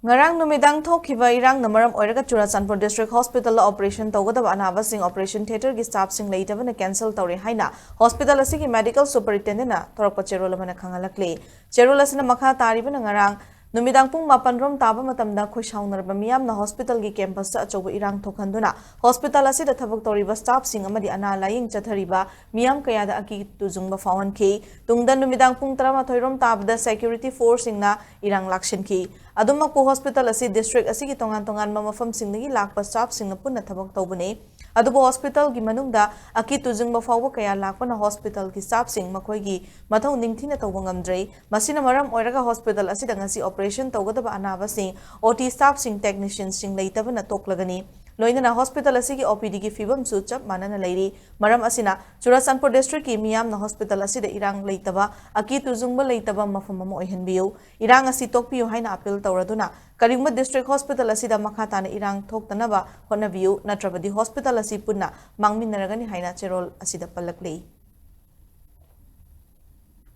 Ngarang numidang thokiba irang namaram oiraga Ccpur District Hospital operation Tougadaba anabasing operation theater gi staff sing Leitabana cancel tawre haina hospital asigi medical superintendent na thorakpa cherol amana khangalakle cherol asina makha taribana ngarang numidang pung mapan rom taba matamda khoishaunarba miyam na hospital gi campus sa achoba irang thokhanduna hospital asida thabak toriba staff sing amadi ana laying chathariba miyam kayada aki tujungba fawan ki tungda numidang pung 13 rom tabda security force sing na irang lakshin ki Adumakpu hospital asi district asi ki tongan mamafam singnagi lakpa staff singna punna thabak tawbane adubo hospital gi manungda aki tujungba fawba kaya lakpa na hospital ki staff sing makhoi gi mathau ningthina tawba ngamdrei masina maram oiraga hospital asi dangasi operation tawgadaba anaba sing OT staff sing technicians sing leitabana toklagani Loinana hospital asigi OPD ki fibam su chap manana leiri maram asina Ccpur district ki miyam na hospital asida irang leitaba aki tujungba leitaba mafam ama oihanbiu irang asi tokpiu haina appeal tawraduna karingba district hospital asida makhatana irang thoktanaba honabiu natrabadi hospital asi punna mangminaragani haina cherol asida palaklei